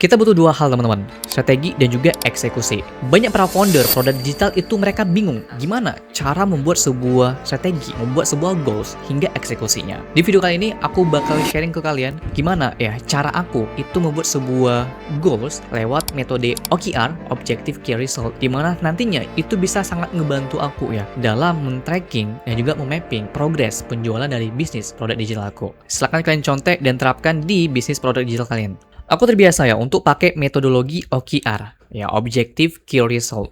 Kita butuh dua hal teman-teman, strategi dan juga eksekusi. Banyak para founder produk digital itu mereka bingung gimana cara membuat sebuah strategi, membuat sebuah goals hingga eksekusinya. Di video kali ini aku bakal sharing ke kalian gimana ya cara aku itu membuat sebuah goals lewat metode OKR, Objective Key Result, dimana nantinya itu bisa sangat ngebantu aku ya dalam men-tracking dan juga memapping progres penjualan dari bisnis produk digital aku. Silahkan kalian contek dan terapkan di bisnis produk digital kalian. Aku terbiasa ya untuk pakai metodologi OKR, ya Objective Key Result.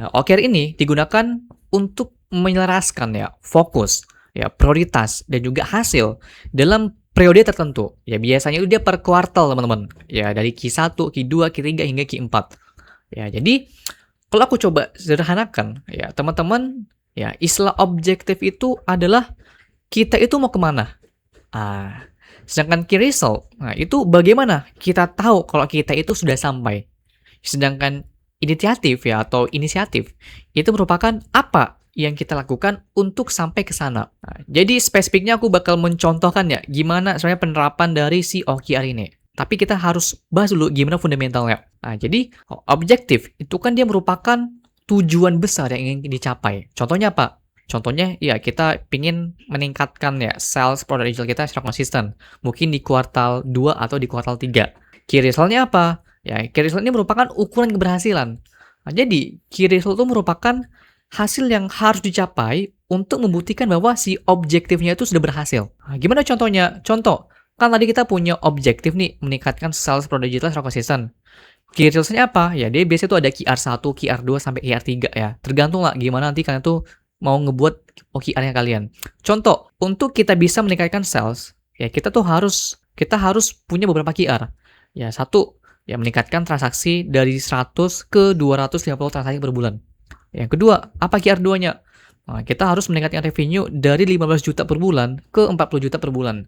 Nah, OKR ini digunakan untuk menyelaraskan ya fokus, ya prioritas dan juga hasil dalam periode tertentu. Ya biasanya itu dia per kuartal teman-teman. Ya dari Q1, Q2, Q3 hingga Q4. Ya jadi kalau aku coba sederhanakan ya teman-teman, ya istilah objektif itu adalah kita itu mau kemana? Sedangkan key result, nah itu bagaimana kita tahu kalau kita itu sudah sampai. Sedangkan inisiatif ya atau inisiatif itu merupakan apa yang kita lakukan untuk sampai ke sana. Nah, jadi spesifiknya aku bakal mencontohkan ya gimana sebenarnya penerapan dari si OKR ini. Tapi kita harus bahas dulu gimana fundamentalnya. Nah, jadi objektif itu kan dia merupakan tujuan besar yang ingin dicapai. Contohnya apa? Contohnya, ya kita ingin meningkatkan ya sales produk digital kita secara konsisten. Mungkin di kuartal 2 atau di kuartal 3. Key result-nya apa? Ya, key result ini merupakan ukuran keberhasilan. Nah, jadi, key result itu merupakan hasil yang harus dicapai untuk membuktikan bahwa si objektifnya itu sudah berhasil. Nah, gimana contohnya? Contoh, kan tadi kita punya objektif nih, meningkatkan sales produk digital secara konsisten. Key result-nya apa? Ya, dia biasanya tuh ada QR1, QR2, sampai QR3 ya. Tergantung lah gimana nanti kalian tuh mau ngebuat OKR-nya kalian. Contoh, untuk kita bisa meningkatkan sales, ya kita harus punya beberapa QR. Ya, satu, ya meningkatkan transaksi dari 100 ke 250 transaksi per bulan. Yang kedua, apa QR2-nya? Nah, kita harus meningkatkan revenue dari 15 juta per bulan ke 40 juta per bulan.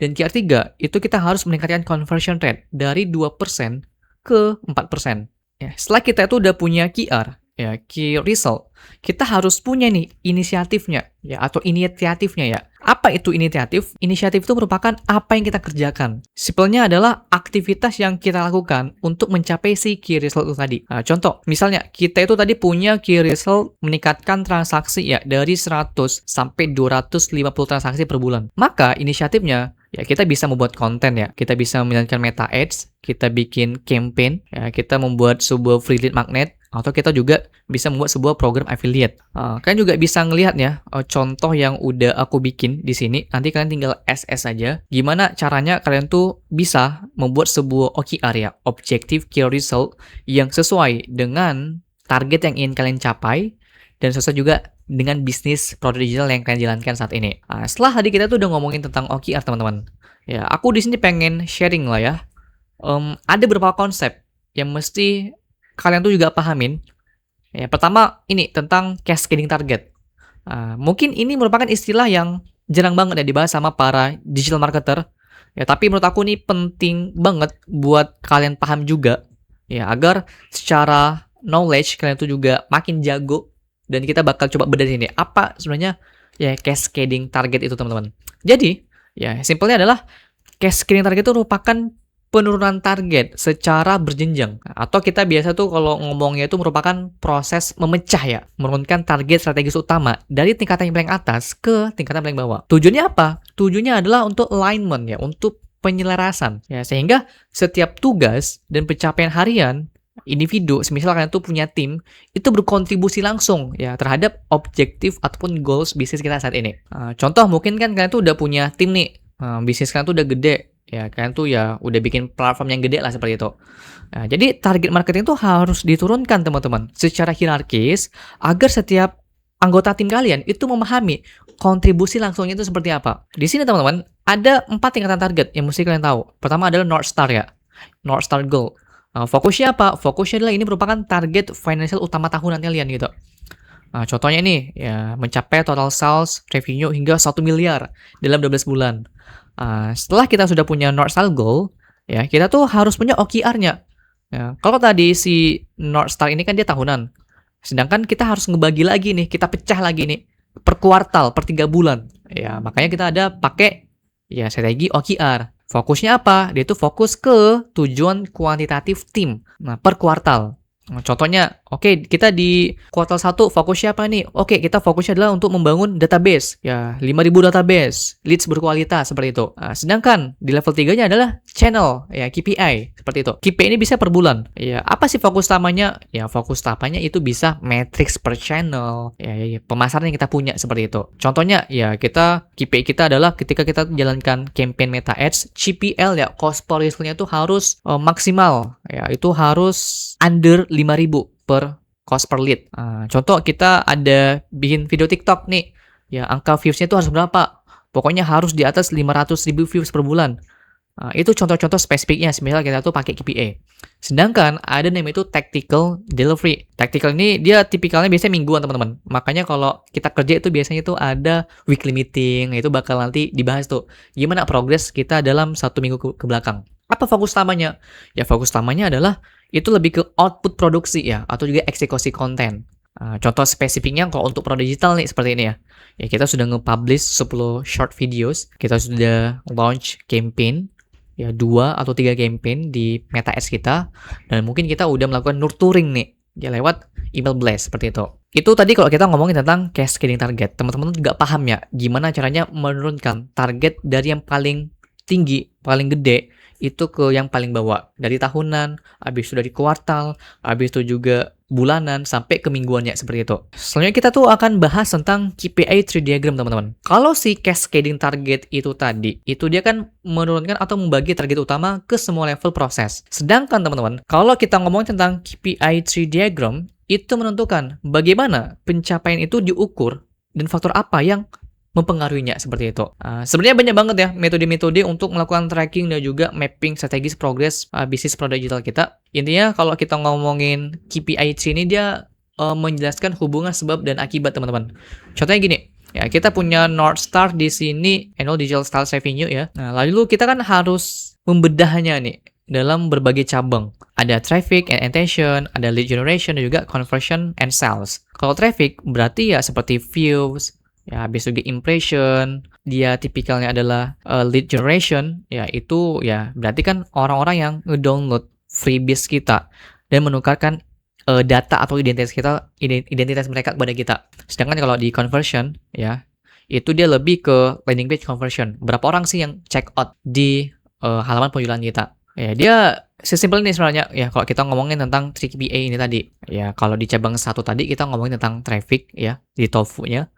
Dan QR3, itu kita harus meningkatkan conversion rate dari 2% ke 4%. Ya, setelah kita itu udah punya QR, ya key result, kita harus punya nih inisiatifnya ya atau inisiatifnya ya. Apa itu inisiatif? Inisiatif itu merupakan apa yang kita kerjakan. Simpelnya adalah aktivitas yang kita lakukan untuk mencapai si key result itu tadi. Nah, contoh, misalnya kita itu tadi punya key result meningkatkan transaksi ya dari 100 sampai 250 transaksi per bulan. Maka inisiatifnya ya kita bisa membuat konten ya, kita bisa menjalankan meta ads, kita bikin campaign, ya kita membuat sebuah free lead magnet, atau kita juga bisa membuat sebuah program affiliate. Kalian juga bisa ngelihat ya contoh yang udah aku bikin di sini. Nanti kalian tinggal SS aja. Gimana caranya kalian tuh bisa membuat sebuah OKR ya, Objective Key Result, yang sesuai dengan target yang ingin kalian capai dan sesuai juga dengan bisnis produk digital yang kalian jalankan saat ini. Setelah tadi kita tuh udah ngomongin tentang OKR teman-teman. Ya, aku di sini pengen sharing lah ya. Ada beberapa konsep yang mesti kalian tuh juga pahamin. Ya, pertama ini tentang cascading target. Mungkin ini merupakan istilah yang jarang banget ya dibahas sama para digital marketer. Ya, tapi menurut aku ini penting banget buat kalian paham juga. Ya, agar secara knowledge kalian tuh juga makin jago. Dan kita bakal coba bedah ini apa sebenarnya ya cascading target itu teman-teman. Jadi, ya simpelnya adalah cascading target itu merupakan penurunan target secara berjenjang. Atau kita biasa tuh kalau ngomongnya itu merupakan proses memecah ya, menurunkan target strategis utama dari tingkatan yang paling atas ke tingkatan paling bawah. Tujuannya apa? Tujuannya adalah untuk alignment ya, untuk penyelarasan ya, sehingga setiap tugas dan pencapaian harian individu, semisal kalian tuh punya tim, itu berkontribusi langsung ya terhadap objektif ataupun goals bisnis kita saat ini. Contoh mungkin kan kalian tuh udah punya tim nih, bisnis kalian tuh udah gede. Ya, kalian tuh ya udah bikin platform yang gede lah seperti itu. Nah, jadi target marketing tuh harus diturunkan teman-teman secara hierarkis agar setiap anggota tim kalian itu memahami kontribusi langsungnya itu seperti apa. Di sini teman-teman ada 4 tingkatan target yang mesti kalian tahu. Pertama adalah North Star ya, North Star Goal. Fokusnya apa? Fokusnya adalah ini merupakan target financial utama tahunan kalian gitu. Nah, contohnya ini ya mencapai total sales revenue hingga 1 miliar dalam 12 bulan. Setelah kita sudah punya North Star Goal, ya kita tuh harus punya OKR-nya. Ya, kalau tadi si North Star ini kan dia tahunan, sedangkan kita harus ngebagi lagi nih, kita pecah lagi nih per kuartal, per 3 bulan. Ya makanya kita ada pakai ya strategi OKR. Fokusnya apa? Dia itu fokus ke tujuan kuantitatif tim. Nah, per kuartal. Nah, contohnya, oke, kita di kuartal 1 fokusnya apa nih? Oke, kita fokusnya adalah untuk membangun database. Ya, 5.000 database, leads berkualitas, seperti itu. Nah, sedangkan di level 3-nya adalah channel, ya, KPI, seperti itu. KPI ini bisa per bulan. Ya, apa sih fokus utamanya? Ya, fokus utamanya itu bisa metrics per channel, ya, pemasaran yang kita punya, seperti itu. Contohnya, ya, KPI kita adalah ketika kita menjalankan campaign Meta Ads, CPL, ya, cost per lead-nya itu harus maksimal, ya, itu harus under 5.000 per cost per lead. Contoh kita ada bikin video TikTok nih, ya angka views-nya itu harus berapa? Pokoknya harus di atas 500.000 views per bulan. Itu contoh-contoh spesifiknya, misalnya kita tuh pakai KPI. Sedangkan ada namanya itu tactical delivery. Tactical ini dia tipikalnya biasanya mingguan, teman-teman. Makanya kalau kita kerja itu biasanya itu ada weekly meeting, itu bakal nanti dibahas tuh gimana progres kita dalam 1 minggu ke belakang. Apa fokus utamanya? Ya fokus utamanya adalah itu lebih ke output produksi ya, atau juga eksekusi konten. Contoh spesifiknya kalau untuk produk digital nih seperti ini ya. Ya kita sudah nge-publish 10 short videos, kita sudah launch campaign, ya 2 atau 3 campaign di Meta Ads kita, dan mungkin kita udah melakukan nurturing nih, ya lewat email blast seperti itu. Itu tadi kalau kita ngomongin tentang cascading target. Teman-teman juga paham ya, gimana caranya menurunkan target dari yang paling tinggi, paling gede, itu ke yang paling bawah. Dari tahunan, habis itu dari kuartal, habis itu juga bulanan, sampai ke mingguannya, seperti itu. Selanjutnya kita tuh akan bahas tentang KPI tree diagram, teman-teman. Kalau si cascading target itu tadi, itu dia kan menurunkan atau membagi target utama ke semua level proses. Sedangkan, teman-teman, kalau kita ngomongin tentang KPI tree diagram, itu menentukan bagaimana pencapaian itu diukur dan faktor apa yang mempengaruhinya, seperti itu. Sebenarnya banyak banget ya metode-metode untuk melakukan tracking dan juga mapping strategis progres bisnis produk digital kita. Intinya kalau kita ngomongin KPI tree ini dia menjelaskan hubungan sebab dan akibat, teman-teman. Contohnya gini, ya kita punya North Star di sini, annual digital sales revenue ya. Nah, lalu kita kan harus membedahnya nih dalam berbagai cabang. Ada traffic and attention, ada lead generation dan juga conversion and sales. Kalau traffic berarti ya seperti views, ya habis juga impression, dia tipikalnya adalah lead generation, ya itu ya berarti kan orang-orang yang ngedownload freebies kita dan menukarkan data atau identitas mereka kepada kita. Sedangkan kalau di conversion, ya itu dia lebih ke landing page conversion. Berapa orang sih yang check out di halaman penjualan kita? Ya dia sesimpel ini sebenarnya ya kalau kita ngomongin tentang KPI ini tadi. Ya kalau di cabang 1 tadi kita ngomongin tentang traffic ya di tofu-nya.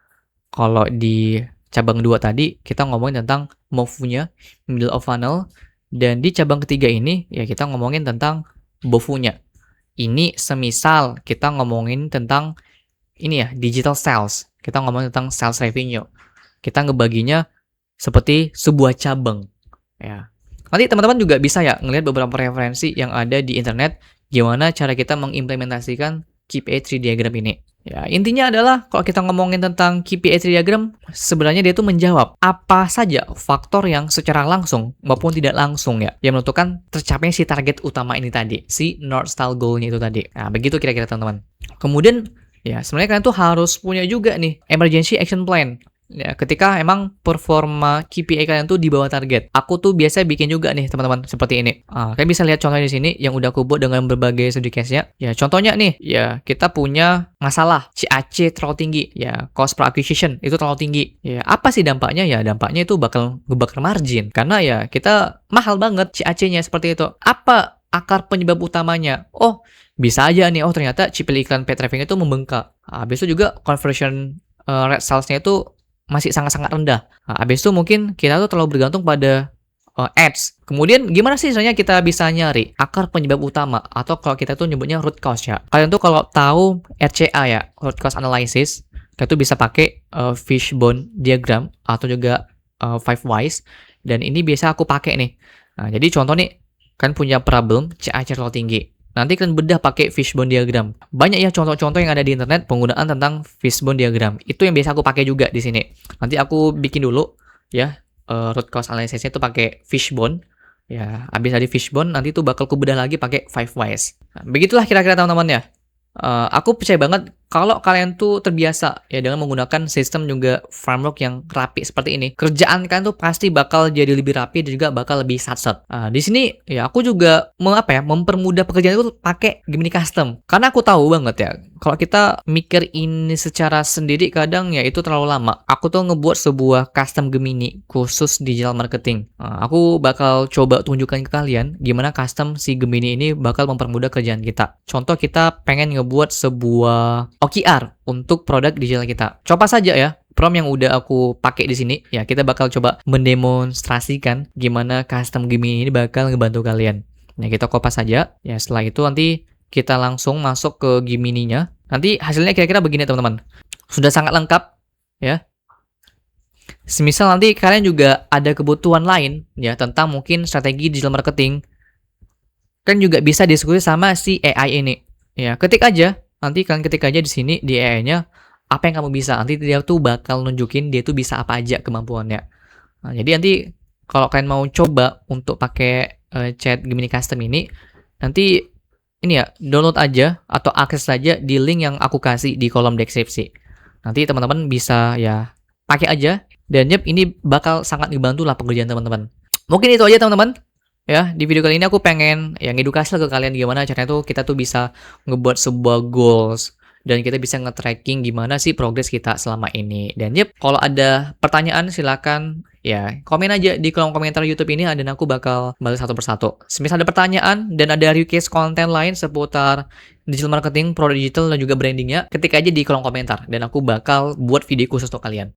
Kalau di cabang 2 tadi, kita ngomongin tentang MOVU-nya, middle of funnel. Dan di cabang ketiga ini, ya kita ngomongin tentang BOFU-nya. Ini semisal kita ngomongin tentang ini ya, digital sales. Kita ngomongin tentang sales revenue. Kita ngebaginya seperti sebuah cabang. Ya. Nanti teman-teman juga bisa ya ngelihat beberapa referensi yang ada di internet, gimana cara kita mengimplementasikan KPI tree diagram ini. Ya, intinya adalah kalau kita ngomongin tentang KPI tree diagram, sebenarnya dia itu menjawab apa saja faktor yang secara langsung maupun tidak langsung ya, yang menentukan tercapainya si target utama ini tadi, si North Star goal-nya itu tadi. Nah, begitu kira-kira teman-teman. Kemudian, ya sebenarnya kalian tuh harus punya juga nih emergency action plan. Ya, ketika emang performa KPI kalian tuh di bawah target. Aku tuh biasa bikin juga nih teman-teman seperti ini. Kalian bisa lihat contohnya di sini yang udah aku buat dengan berbagai studi case-nya. Ya, contohnya nih, ya kita punya masalah CAC terlalu tinggi, ya cost per acquisition itu terlalu tinggi. Ya, apa sih dampaknya? Ya, dampaknya itu bakal ngebakar margin karena ya kita mahal banget CAC-nya seperti itu. Apa akar penyebab utamanya? Oh, bisa aja nih, ternyata CPL iklan paid traffic itu membengkak. Habis itu juga conversion rate sales-nya itu masih sangat-sangat rendah. Habis itu mungkin kita tuh terlalu bergantung pada ads. Kemudian gimana sih sebenarnya kita bisa nyari akar penyebab utama atau kalau kita tuh nyebutnya root cause ya. Kalian tuh kalau tahu RCA ya, root cause analysis, kita tuh bisa pakai fishbone diagram atau juga 5 whys, dan ini biasa aku pakai nih. Nah, jadi contoh nih, kan punya problem CAC terlalu tinggi. Nanti kalian bedah pakai fishbone diagram. Banyak ya contoh-contoh yang ada di internet penggunaan tentang fishbone diagram. Itu yang biasa aku pakai juga di sini. Nanti aku bikin dulu ya root cause analysis-nya itu pakai fishbone. Ya, habis dari fishbone nanti tuh bakal aku bedah lagi pakai 5 whys. Nah, begitulah kira-kira teman-teman ya. Aku percaya banget kalau kalian tuh terbiasa ya dengan menggunakan sistem juga framework yang rapi seperti ini, kerjaan kalian tuh pasti bakal jadi lebih rapi dan juga bakal lebih satset. Nah, di sini ya aku juga mempermudah pekerjaan itu pakai Gemini Custom. Karena aku tahu banget ya, kalau kita mikir ini secara sendiri kadang ya itu terlalu lama. Aku tuh ngebuat sebuah custom Gemini khusus digital marketing. Nah, aku bakal coba tunjukkan ke kalian gimana custom si Gemini ini bakal mempermudah kerjaan kita. Contoh kita pengen ngebuat sebuah OKR untuk produk digital kita. Coba saja ya prompt yang udah aku pakai di sini. Ya, kita bakal coba mendemonstrasikan gimana custom Gemini ini bakal ngebantu kalian. Nah, kita kopas saja. Ya, setelah itu nanti kita langsung masuk ke Gemini-nya. Nanti hasilnya kira-kira begini, teman-teman. Sudah sangat lengkap ya. Semisal nanti kalian juga ada kebutuhan lain ya tentang mungkin strategi digital marketing, kan juga bisa diskusi sama si AI ini. Ya, ketik aja. Nanti kalian ketik aja di sini di AI-nya apa yang kamu bisa. Nanti dia tuh bakal nunjukin dia tuh bisa apa aja kemampuannya. Nah, jadi nanti kalau kalian mau coba untuk pakai chat Gemini Custom ini, nanti ini ya download aja atau akses saja di link yang aku kasih di kolom deskripsi. Nanti teman-teman bisa ya pakai aja dan ini bakal sangat ngebantu lah pekerjaan teman-teman. Mungkin itu aja teman-teman. Ya, di video kali ini aku pengen yang edukasi ke kalian gimana caranya tuh kita tuh bisa ngebuat sebuah goals dan kita bisa nge-tracking gimana sih progres kita selama ini. Dan kalau ada pertanyaan silakan ya komen aja di kolom komentar YouTube ini dan aku bakal balas satu persatu. Semisal ada pertanyaan dan ada request konten lain seputar digital marketing, produk digital dan juga brandingnya, ketik aja di kolom komentar dan aku bakal buat video khusus untuk kalian.